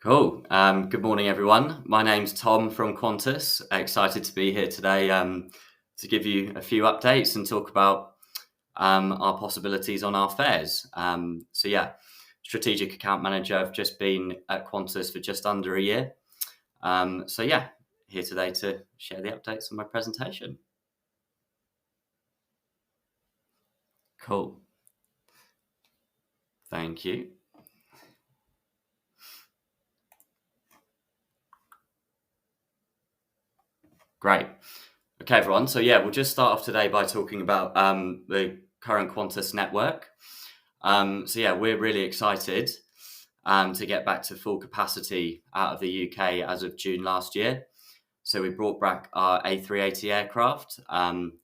Cool. Good morning, everyone. My name's Tom from Qantas. Excited to be here today to give you a few updates and talk about our possibilities on our fares. Strategic account manager. I've just been at Qantas for just under a year. Here today to share the updates on my presentation. Cool. Thank you. Great. Okay, everyone. We'll just start off today by talking about the current Qantas network. We're really excited to get back to full capacity out of the UK as of June last year. So we brought back our A380 aircraft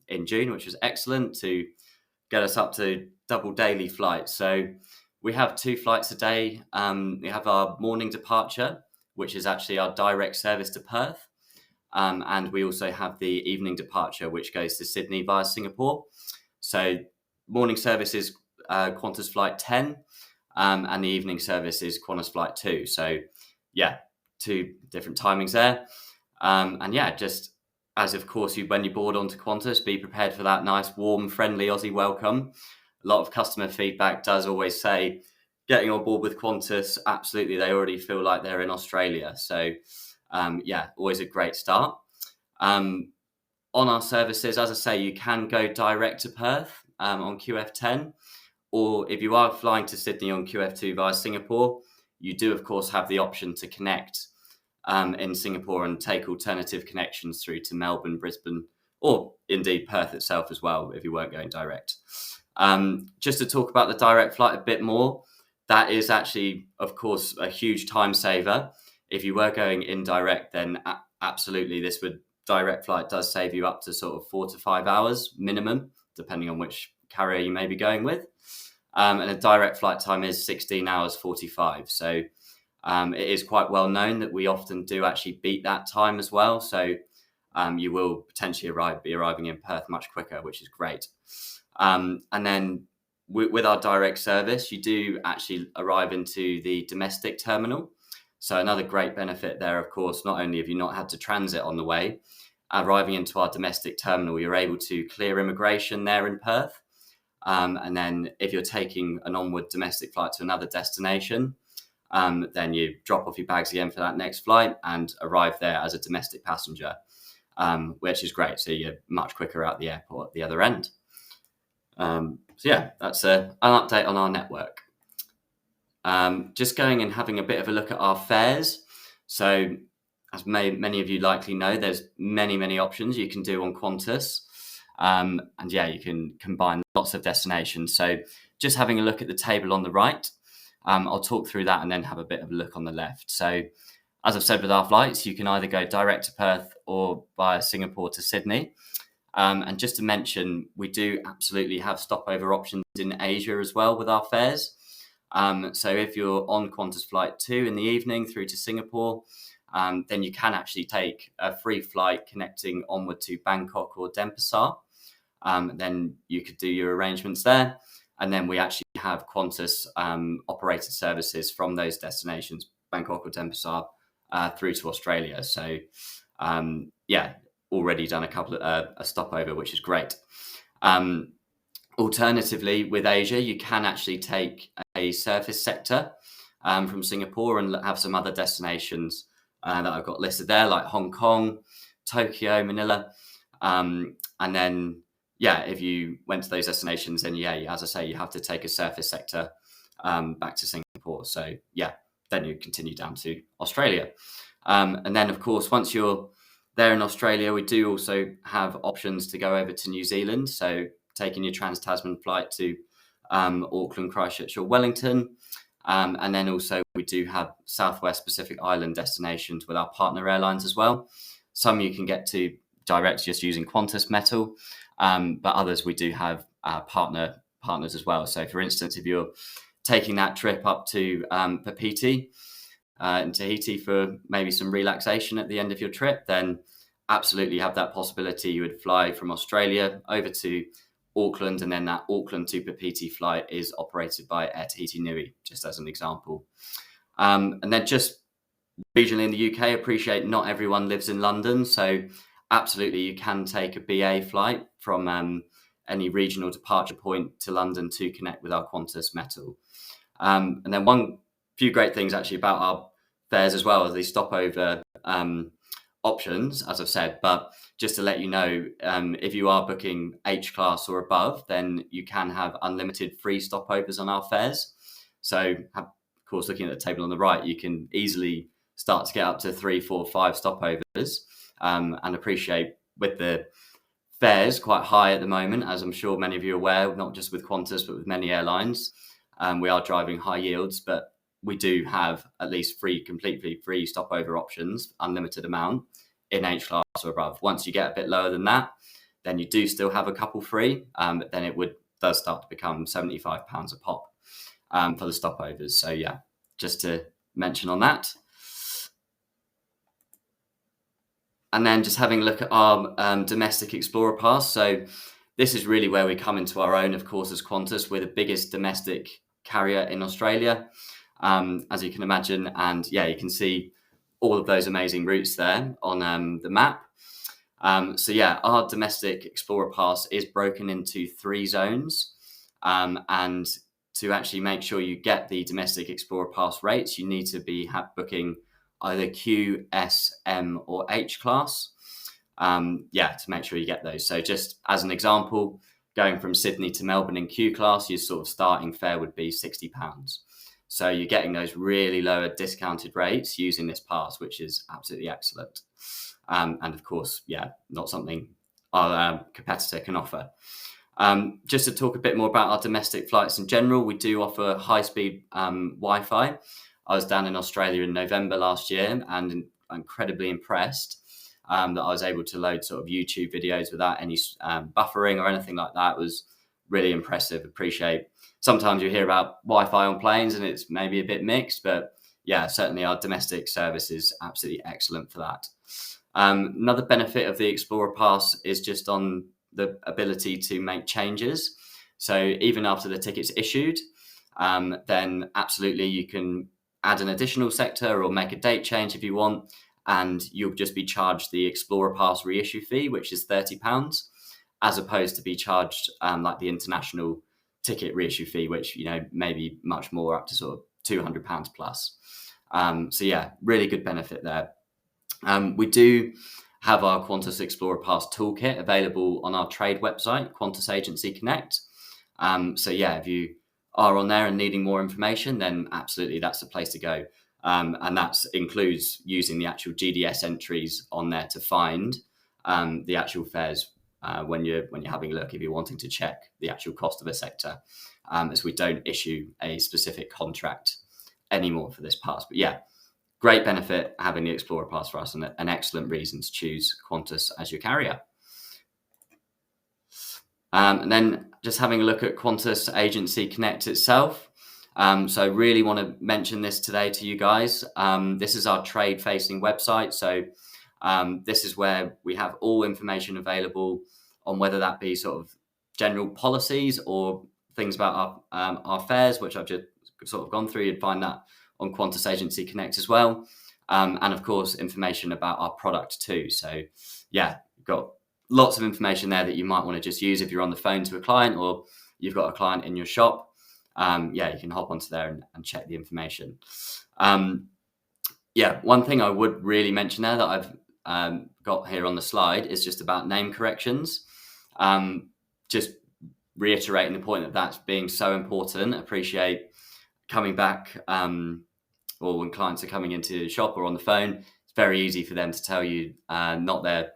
in June, which was excellent to get us up to double daily flights. So we have 2 flights a day. We have our morning departure, which is actually our direct service to Perth. And we also have the evening departure, which goes to Sydney via Singapore. So morning service is Qantas flight 10, and the evening service is Qantas flight 2. So 2 different timings there. Just as of course when you board onto Qantas, be prepared for that nice, warm, friendly Aussie welcome. A lot of customer feedback does always say, getting on board with Qantas, absolutely, they already feel like they're in Australia. So always a great start. On our services, as I say, you can go direct to Perth on QF10, or if you are flying to Sydney on QF2 via Singapore, you do of course have the option to connect in Singapore and take alternative connections through to Melbourne, Brisbane, or indeed Perth itself as well, if you weren't going direct. Just to talk about the direct flight a bit more, that is actually, of course, a huge time saver. If you were going indirect, then absolutely this direct flight does save you up to sort of 4 to 5 hours minimum, depending on which carrier you may be going with. And a direct flight time is 16 hours 45. So it is quite well known that we often do actually beat that time as well. So you will potentially be arriving in Perth much quicker, which is great. And then with our direct service, you do actually arrive into the domestic terminal. So another great benefit there, of course, not only have you not had to transit on the way, arriving into our domestic terminal, you're able to clear immigration there in Perth. And then if you're taking an onward domestic flight to another destination, then you drop off your bags again for that next flight and arrive there as a domestic passenger, which is great. So you're much quicker out the airport at the other end. That's an update on our network. Just going and having a bit of a look at our fares. So as many of you likely know, there's many options you can do on Qantas. You can combine lots of destinations. So just having a look at the table on the right, I'll talk through that and then have a bit of a look on the left. So as I've said with our flights, you can either go direct to Perth or via Singapore to Sydney. And just to mention, we do absolutely have stopover options in Asia as well with our fares. So if you're on Qantas flight 2 in the evening through to Singapore, then you can actually take a free flight connecting onward to Bangkok or Denpasar. Then you could do your arrangements there. And then we actually have Qantas operated services from those destinations, Bangkok or Denpasar, through to Australia. So already done a couple of a stopover, which is great. Alternatively, with Asia, you can actually take a surface sector from Singapore and have some other destinations that I've got listed there, like Hong Kong, Tokyo, Manila. And then, if you went to those destinations, then, as I say, you have to take a surface sector back to Singapore. So, then you continue down to Australia. And then, of course, once you're there in Australia, we do also have options to go over to New Zealand. So taking your Trans-Tasman flight to Auckland, Christchurch or Wellington. And then also we do have Southwest Pacific Island destinations with our partner airlines as well. Some you can get to direct just using Qantas Metal, but others we do have partners as well. So for instance, if you're taking that trip up to Papeete in Tahiti for maybe some relaxation at the end of your trip, then absolutely have that possibility. You would fly from Australia over to Auckland, and then that Auckland to Papeete flight is operated by Air Tahiti Nui, just as an example. And then just regionally in the UK, appreciate not everyone lives in London, so absolutely you can take a BA flight from any regional departure point to London to connect with our Qantas metal. And then one few great things actually about our fares as well as the stopover options, as I've said. But just to let you know, if you are booking H class or above, then you can have unlimited free stopovers on our fares. So, of course, looking at the table on the right, you can easily start to get up to 3, 4, 5 stopovers, and appreciate with the fares quite high at the moment, as I'm sure many of you are aware, not just with Qantas, but with many airlines. We are driving high yields, but we do have at least completely free stopover options, unlimited amount in H class or above. Once you get a bit lower than that, then you do still have a couple free, but then does start to become £75 a pop for the stopovers. So yeah, just to mention on that. And then just having a look at our domestic Explorer Pass. So this is really where we come into our own, of course, as Qantas. We're the biggest domestic carrier in Australia, as you can imagine. And yeah, you can see all of those amazing routes there on the map. So yeah, our domestic Explorer Pass is broken into 3 zones. And to actually make sure you get the domestic Explorer Pass rates, you need to be booking either Q, S, M, or H class. To make sure you get those. So just as an example, going from Sydney to Melbourne in Q class, your sort of starting fare would be £60. So you're getting those really lower discounted rates using this pass, which is absolutely excellent. And of course, not something our competitor can offer. Just to talk a bit more about our domestic flights in general, we do offer high-speed Wi-Fi. I was down in Australia in November last year and incredibly impressed that I was able to load sort of YouTube videos without any buffering or anything like that. It was really impressive. Appreciate. Sometimes you hear about Wi-Fi on planes and it's maybe a bit mixed, but yeah, certainly our domestic service is absolutely excellent for that. Another benefit of the Explorer Pass is just on the ability to make changes. So even after the ticket's issued, then absolutely you can add an additional sector or make a date change if you want, and you'll just be charged the Explorer Pass reissue fee, which is £30, as opposed to be charged like the international ticket reissue fee, which may be much more, up to sort of £200 plus. So yeah, really good benefit there. We do have our Qantas Explorer Pass toolkit available on our trade website, Qantas Agency Connect. So yeah, if you are on there and needing more information, then absolutely that's the place to go. And that includes using the actual GDS entries on there to find the actual fares when you're having a look, if you're wanting to check the actual cost of a sector, as we don't issue a specific contract anymore for this pass. But yeah, great benefit having the Explorer Pass for us, and an excellent reason to choose Qantas as your carrier. And then just having a look at Qantas Agency Connect itself. So I really want to mention this today to you guys. This is our trade-facing website. So this is where we have all information available on whether that be sort of general policies or things about our fares, which I've just sort of gone through. You'd find that on Qantas Agency Connect as well. And of course, information about our product too. So yeah, we've got lots of information there that you might want to just use if you're on the phone to a client or you've got a client in your shop. You can hop onto there and check the information. One thing I would really mention there that I've got here on the slide is just about name corrections. Just reiterating the point that that's being so important. Appreciate coming back or when clients are coming into the shop or on the phone, it's very easy for them to tell you not their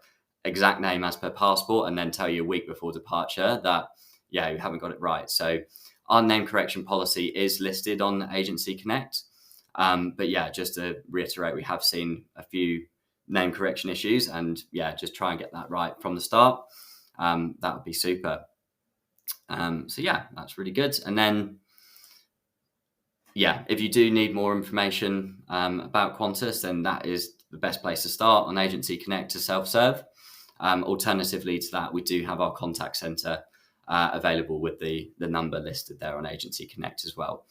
exact name as per passport and then tell you a week before departure that, you haven't got it right. So our name correction policy is listed on Agency Connect. But just to reiterate, we have seen a few name correction issues, and just try and get that right from the start. That would be super. That's really good. And then, if you do need more information about Qantas, then that is the best place to start on Agency Connect to self-serve. Alternatively to that, we do have our contact centre available with the number listed there on Agency Connect as well.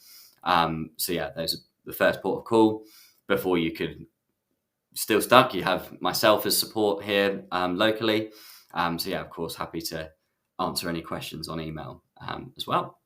Those are the first port of call before you could still stuck, you have myself as support here locally. So yeah, of course, happy to answer any questions on email as well.